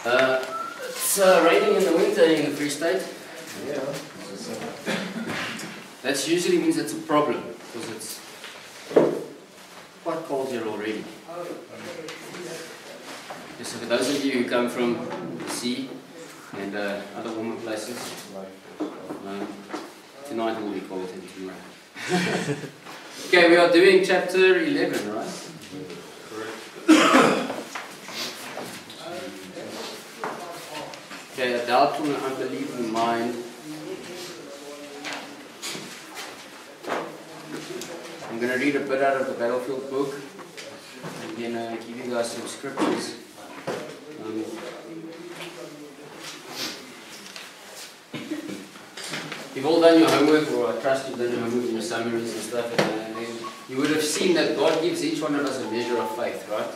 It's raining in the winter in the Free State. Yeah. That usually means it's a problem, because it's quite cold here already. So for those of you who come from the sea and other warmer places, tonight will be cold and tomorrow. Okay, we are doing chapter 11, right? Okay, a doubtful and unbelieving mind. I'm going to read a bit out of the Battlefield book and then give you guys some scriptures. You've all done your homework, or I trust you've done your homework in your summaries and stuff, and you would have seen that God gives each one of us a measure of faith, right?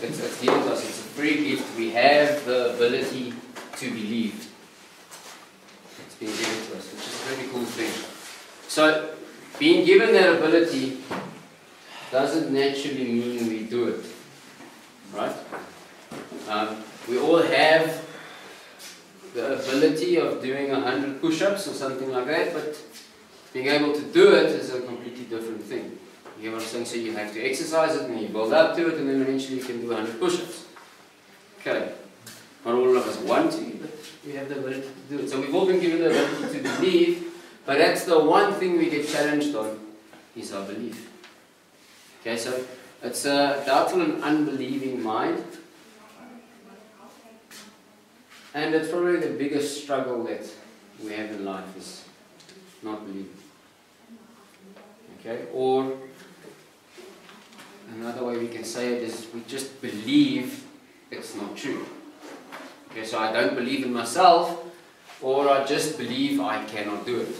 It's given to us, it's a free gift. We have the ability to believe. It's been given to us, which is a really cool thing. So, being given that ability doesn't naturally mean we do it, right? We all have the ability of doing 100 push-ups or something like that, but being able to do it is a completely different thing. You know what I'm saying? So you have to exercise it, and you build up to it, and then eventually you can do 100 push-ups. Okay. Not all of us want to, but we have the ability to do it. So we've all been given the ability to believe, but that's the one thing we get challenged on, is our belief. Okay, so it's a doubtful and unbelieving mind. And it's probably the biggest struggle that we have in life, is not believing. Okay, or another way we can say it is we just believe it's not true. Okay, so I don't believe in myself, or I just believe I cannot do it.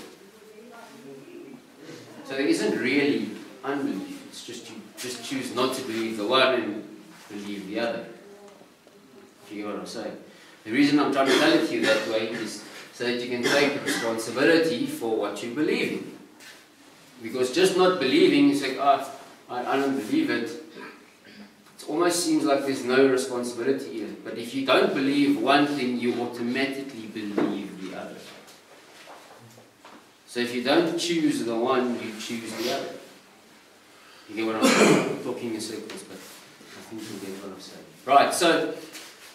So there isn't really unbelief, it's just you just choose not to believe the one and believe the other. If you get what I'm saying. The reason I'm trying to tell it to you that way is so that you can take responsibility for what you believe in. Because just not believing, is like, I don't believe it. It almost seems like there's no responsibility in it. But if you don't believe one thing, you automatically believe the other. So if you don't choose the one, you choose the other. You get what I'm saying? I'm talking in circles, but I think you get what I'm saying. Right, so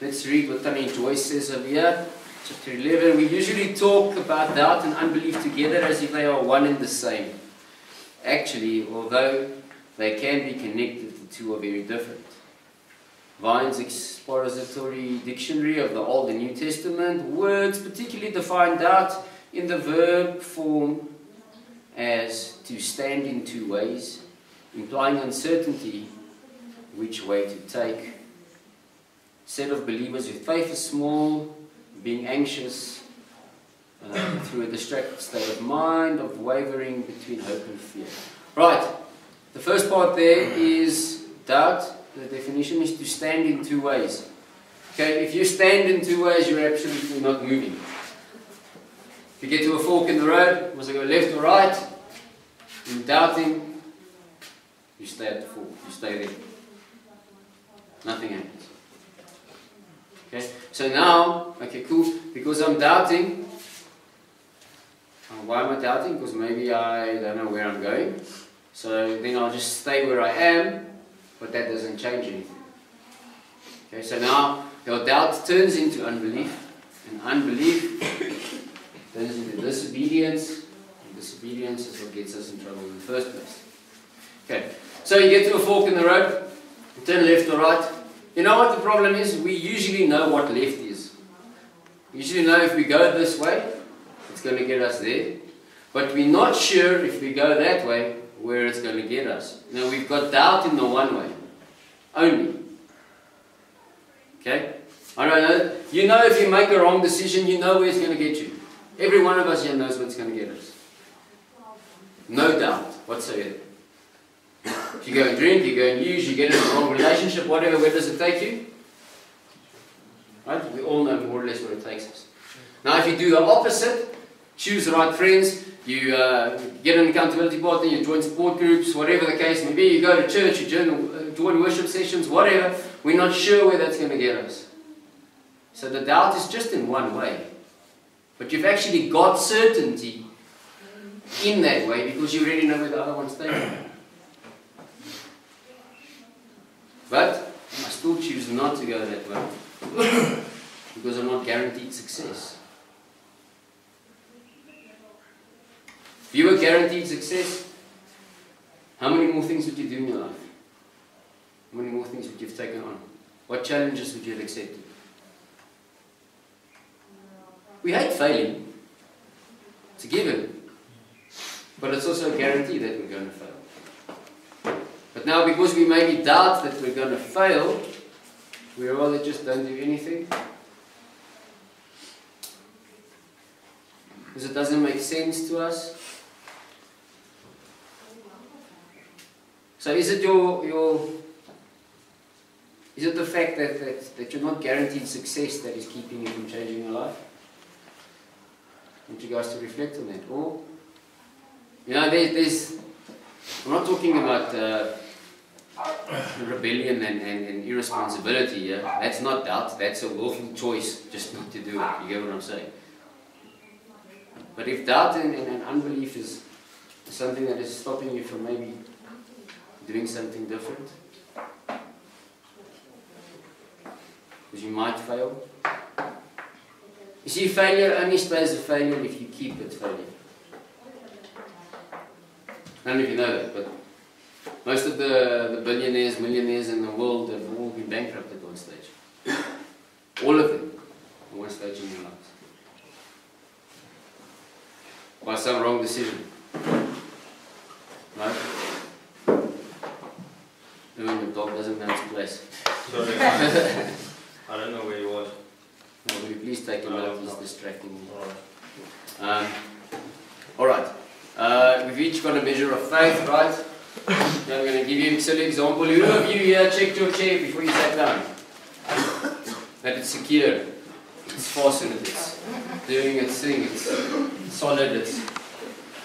let's read what Tony Joyce says over here. Chapter 11. We usually talk about doubt and unbelief together as if they are one and the same. Actually, although they can be connected, the two are very different. Vine's expository dictionary of the Old and New Testament words particularly define doubt in the verb form as to stand in two ways, implying uncertainty which way to take. Set of believers with faith is small, being anxious through a distracted state of mind, of wavering between hope and fear. Right, the first part there is doubt. The definition is to stand in two ways. Okay, if you stand in two ways, you're absolutely not moving. If you get to a fork in the road, was it go left or right? You're doubting, you stay at the fork, you stay there. Nothing happens. Okay, so now, okay, cool, because I'm doubting. Why am I doubting? Because maybe I don't know where I'm going. So then I'll just stay where I am, but that doesn't change anything. Okay, so now your doubt turns into unbelief, and unbelief turns into disobedience, and disobedience is what gets us in trouble in the first place. Okay, so you get to a fork in the road, you turn left or right. You know what the problem is? We usually know what left is. We usually know if we go this way, it's going to get us there. But we're not sure if we go that way, where it's going to get us. Now we've got doubt in the one way. Only. Okay? I don't know. You know if you make a wrong decision, you know where it's going to get you. Every one of us here knows where it's going to get us. No doubt whatsoever. If you go and drink, you go and use, you get in a wrong relationship, whatever, where does it take you? Right? We all know more or less where it takes us. Now if you do the opposite, choose the right friends, you get an accountability partner, you join support groups, whatever the case may be, you go to church, you join worship sessions, whatever, we're not sure where that's going to get us. So the doubt is just in one way. But you've actually got certainty in that way because you already know where the other one's taken. But I still choose not to go that way because I'm not guaranteed success. If you were guaranteed success, how many more things would you do in your life? How many more things would you have taken on? What challenges would you have accepted? We hate failing. It's a given. But it's also a guarantee that we're going to fail. But now because we maybe doubt that we're going to fail, we rather just don't do anything. Because it doesn't make sense to us. So is it is it the fact that you're not guaranteed success that is keeping you from changing your life? I want you guys to reflect on that. Or, you know, I'm not talking about rebellion and irresponsibility. Yeah? That's not doubt. That's a willful choice just not to do it. You get what I'm saying? But if doubt and unbelief is something that is stopping you from maybe doing something different, because you might fail. You see, failure only stays a failure if you keep it failure. I don't know if you know that, but most of the billionaires, millionaires in the world have all been bankrupt at one stage. All of them at one stage in their lives. By some wrong decision. Right? When the dog doesn't know its place. Sorry. I don't know where he was. No, will you please take him out? He's distracting me. Alright. We've each got a measure of faith, right? Now I'm going to give you a silly example. Who of you here checked your chair before you sat down? That it's secure, it's fastened, it's doing its thing, it's solid, it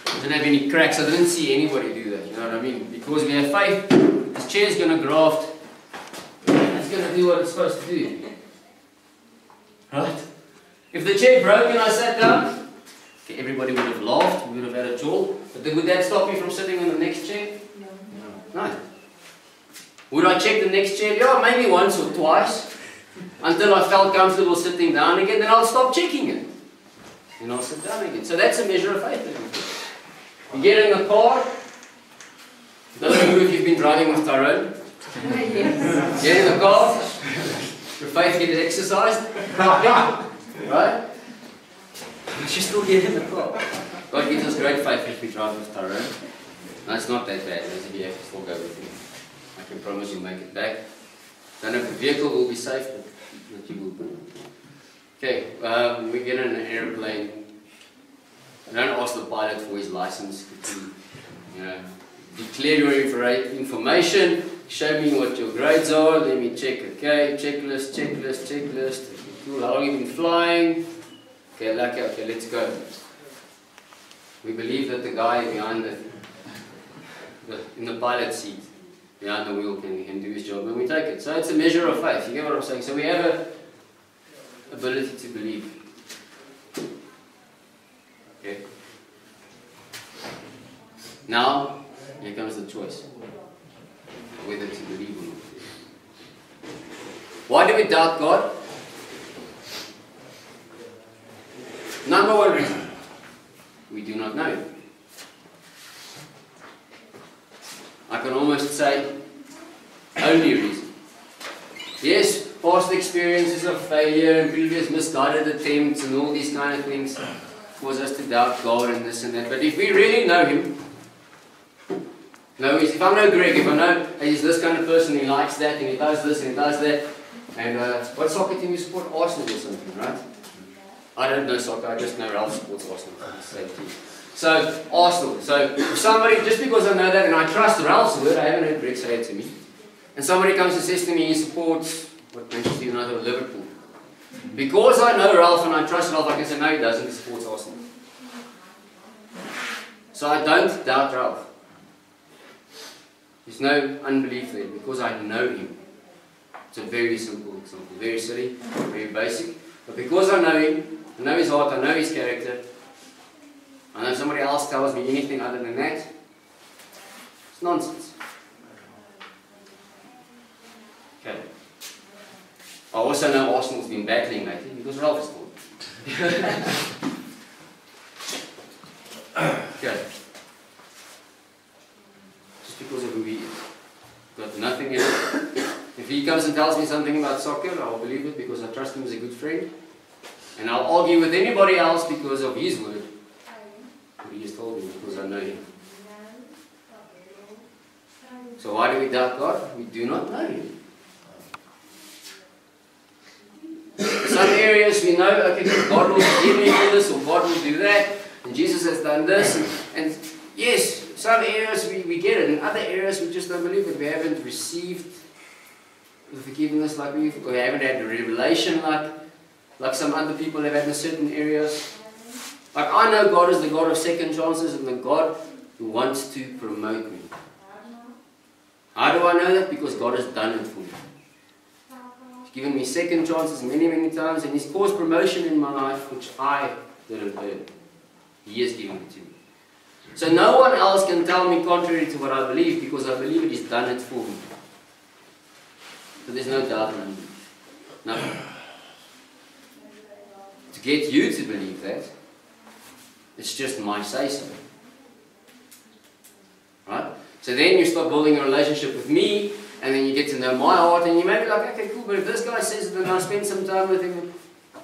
doesn't have any cracks. I didn't see anybody do that, you know what I mean? Because we have faith, this chair is going to graft, it's going to do what it's supposed to do. Right? If the chair broke and I sat down, okay, everybody would have laughed, we would have had a jaw, but would that stop me from sitting on the next chair? No. Would I check the next chair? Yeah, maybe once or twice, until I felt comfortable sitting down again, then I'll stop checking it. And I'll sit down again. So that's a measure of faith. You get in the car, doesn't matter if you've been driving with Tyrone. Yes. Get in the car, your faith gets exercised, right? But you still get in the car. God gives us great faith if we drive with Tyrone. No, it's not that bad, as if you have to still go with him. I can promise you'll make it back. Don't know if the vehicle will be safe, but you will be. Okay, we get in an airplane. I don't ask the pilot for his license to, declare your information, show me what your grades are, let me check, okay, checklist. Okay, cool, how long have you been flying? Okay, lucky, okay, let's go. We believe that the guy behind in the pilot seat, behind the wheel, can do his job, and we take it. So it's a measure of faith, you get what I'm saying? So we have an ability to believe. Okay. Now, here comes the choice, whether to believe or not. Why do we doubt God? Number one reason, we do not know Him. I can almost say, only reason. Yes, past experiences of failure and previous misguided attempts and all these kind of things cause us to doubt God and this and that. But if we really know Him, if I know Greg, if I know he's this kind of person, he likes that and he does this and he does that, and what soccer team you support? Arsenal or something, right? I don't know soccer, I just know Ralph supports Arsenal. Same team. So, Arsenal. So, if somebody, just because I know that and I trust Ralph's word, I haven't heard Greg say it to me, and somebody comes and says to me he supports, Manchester United or Liverpool. Because I know Ralph and I trust Ralph, I can say no he doesn't, he supports Arsenal. So I don't doubt Ralph. There's no unbelief there, because I know him. It's a very simple example, very silly, very basic. But because I know him, I know his heart, I know his character, I know if somebody else tells me anything other than that, it's nonsense. Okay. I also know Arsenal's been battling lately because Ralph scored. Okay. Just because of who he is. Got nothing in it. If he comes and tells me something about soccer, I'll believe it because I trust him as a good friend. And I'll argue with anybody else because of his word. What he has told me, because I know him. So why do we doubt God? We do not know him. Some areas we know, okay, God will give me this or God will do that, and Jesus has done this, and yes, some areas we get it, in other areas we just don't believe it. We haven't received the forgiveness like we haven't had the revelation like some other people have had in certain areas. Like I know God is the God of second chances and the God who wants to promote me. How do I know that? Because God has done it for me. Given me second chances many, many times, and He's caused promotion in my life which I didn't earn. He has given it to me. So no one else can tell me contrary to what I believe, because I believe it, He's done it for me. So there's no doubt in unbelief. Nothing. To get you to believe that, it's just my say-so. Right? So then you start building a relationship with me, and then you get to know my heart, and you may be like, okay, cool, but if this guy says it, then I'll spend some time with him.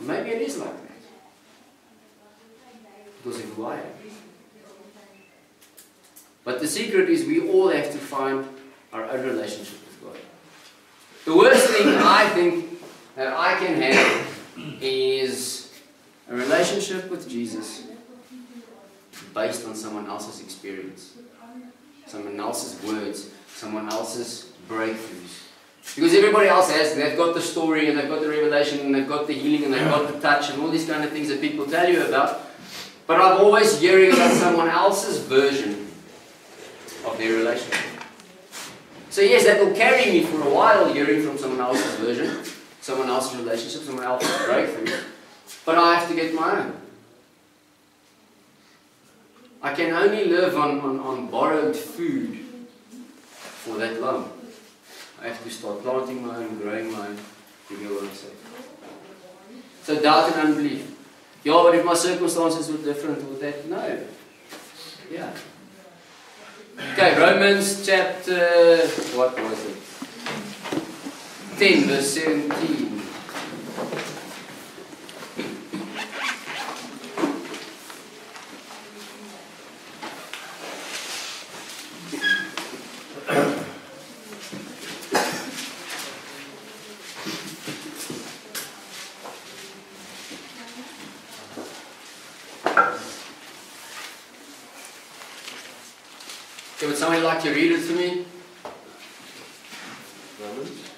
Maybe it is like that. Because of who I am. But the secret is we all have to find our own relationship with God. The worst thing I think that I can have is a relationship with Jesus based on someone else's experience, someone else's words, someone else's breakthroughs. Because everybody else has, they've got the story and they've got the revelation and they've got the healing and they've got the touch and all these kind of things that people tell you about. But I'm always hearing about someone else's version of their relationship. So yes, that will carry me for a while, hearing from someone else's version, someone else's relationship, someone else's breakthrough. But I have to get my own. I can only live on borrowed food for that long. I have to start planting my own, growing my own, you get what I'm saying. So doubt and unbelief. Yeah, but if my circumstances were different, would that? No. Yeah. Okay, Romans chapter, what was it? 10 verse 17. Would somebody like to read it to me?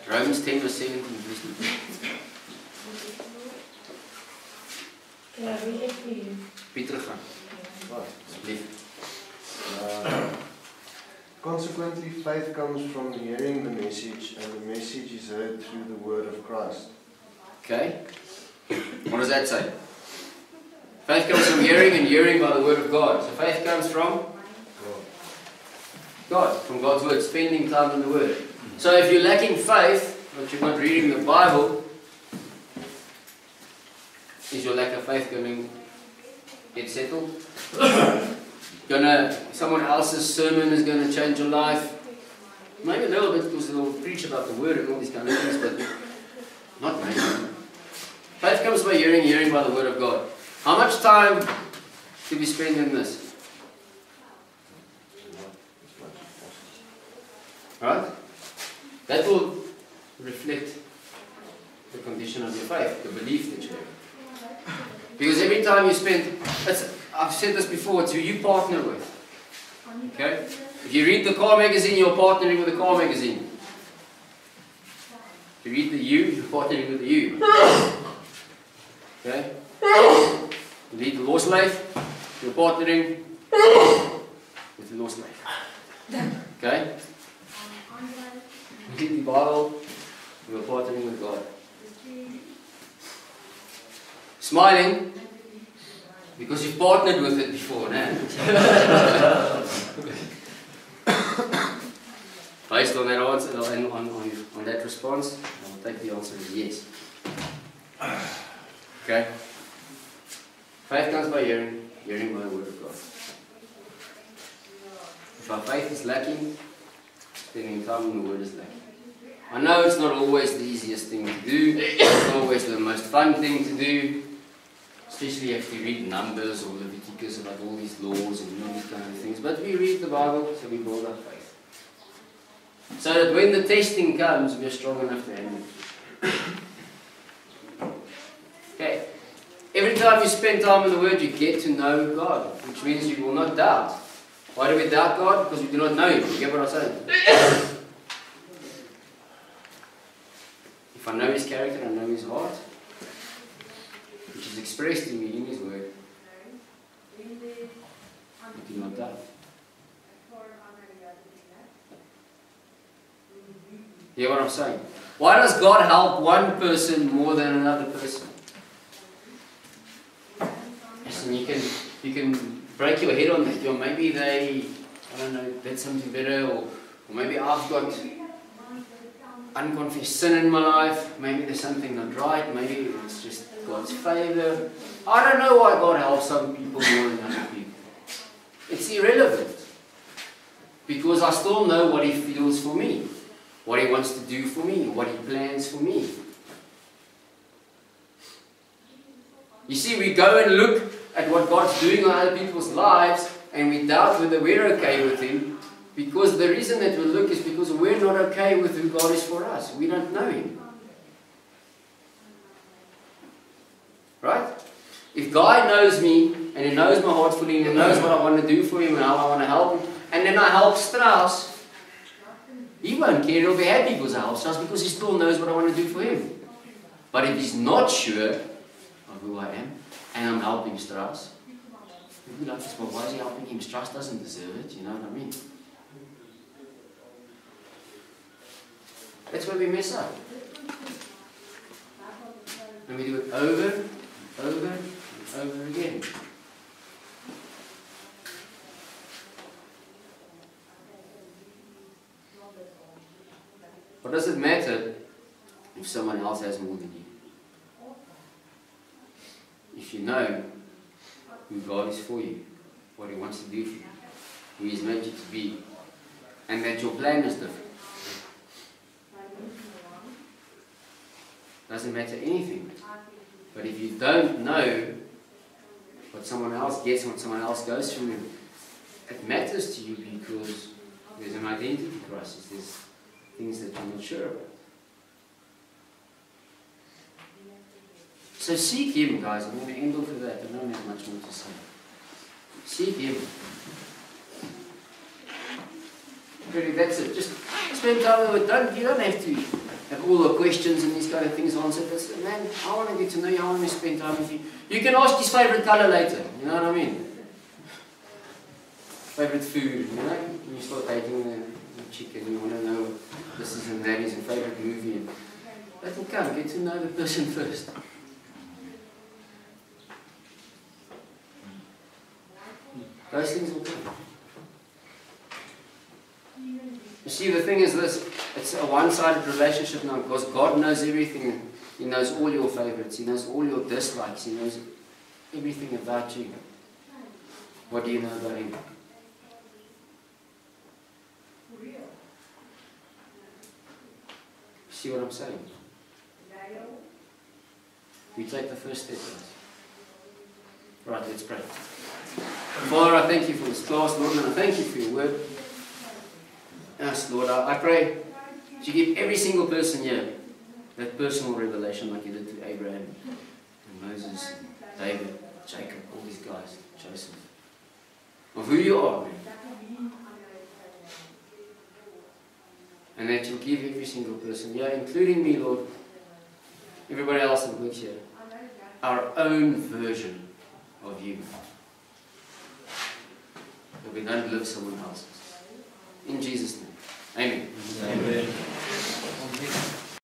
Romans 10 verse 17. Can I read it for you? Peter, gaan. Consequently, faith comes from hearing the message, and the message is heard through the word of Christ. Okay. What does that say? Faith comes from hearing, and hearing by the word of God. So faith comes from God, from God's word, spending time in the word. So if you're lacking faith, but you're not reading the Bible, is your lack of faith going to get settled? Someone else's sermon is going to change your life? Maybe a little bit, because they'll preach about the word and all these kind of things, but not maybe. Faith comes by hearing, hearing by the word of God. How much time do we spend in this? Right? That will reflect the condition of your faith, the belief that you have. Because every time you spend, I've said this before, it's who you partner with. Okay? If you read the car magazine, you're partnering with the car magazine. If you read the you, you're partnering with the you. Okay? You read the law slave, you're partnering with the law slave. Okay? You read the Bible, you're partnering with God. Smiling because you've partnered with it before, no? Based on that answer, on that response, I will take the answer as yes. Okay? Faith comes by hearing, hearing by the word of God. If our faith is lacking, spending time in the word is lacking. I know it's not always the easiest thing to do, it's not always the most fun thing to do, especially if you read Numbers or Leviticus about all these laws and all these kind of things, but we read the Bible, so we build our faith. So that when the testing comes, we are strong enough to handle it. Okay. Every time you spend time in the Word, you get to know God, which means you will not doubt. Why do we doubt God? Because we do not know Him. You get what I'm saying? If I know His character, I know His heart, which is expressed in me in His Word, I do not doubt. You hear what I'm saying? Why does God help one person more than another person? Listen, you can break your head on that. Or maybe they, I don't know, did something better, or maybe I've got unconfessed sin in my life. Maybe there's something not right. Maybe it's just God's favor. I don't know why God helps some people more than other people. It's irrelevant. Because I still know what He feels for me. What He wants to do for me, what He plans for me. You see, we go and look at what God's doing on other people's lives and we doubt whether we're okay with Him, because the reason that we look is because we're not okay with who God is for us. We don't know Him. Right? If God knows me and He knows my heart fully and He knows what I want to do for Him and how I want to help Him, and then I help Strauss, He won't care, He'll be happy because I help Strauss, because He still knows what I want to do for him. But if He's not sure of who I am, and I'm helping Strauss, he'll be like, well, why is He helping him? Strauss doesn't deserve it, you know what I mean? That's where we mess up. And we do it over, over, and over again. What does it matter if someone else has more than you? If you know who God is for you, what He wants to do for you, who He's made you to be, and that your plan is different, doesn't matter anything. But if you don't know what someone else gets, what someone else goes through, it matters to you because there's an identity crisis. There's things that you're not sure about. So seek Him, guys. I'm going to end off with that. I don't have much more to say. Seek Him. Really, that's it. Just spend time with it. You don't have to have all the questions and these kind of things answered. But man, I want to get to know you. I want to spend time with you. You can ask His favourite colour later. You know what I mean? Favourite food. You know, when you start dating the chicken, you want to know this is and that is a favourite movie. And that will come. Get to know the person first. Those things will come. You see, the thing is this, it's a one-sided relationship now because God knows everything. He knows all your favourites. He knows all your dislikes. He knows everything about you. What do you know about Him? See what I'm saying? We take the first step, guys. Right, let's pray. Father, I thank You for this class, Lord, and I thank You for Your word. Yes, Lord, I pray that You give every single person here that personal revelation like You did to Abraham and Moses, David, Jacob, all these guys, Joseph, of who You are, man. And that You'll give every single person, yeah, including me, Lord, everybody else that works here, our own version of You. That we don't live someone else's. In Jesus' name. Amen. Amen.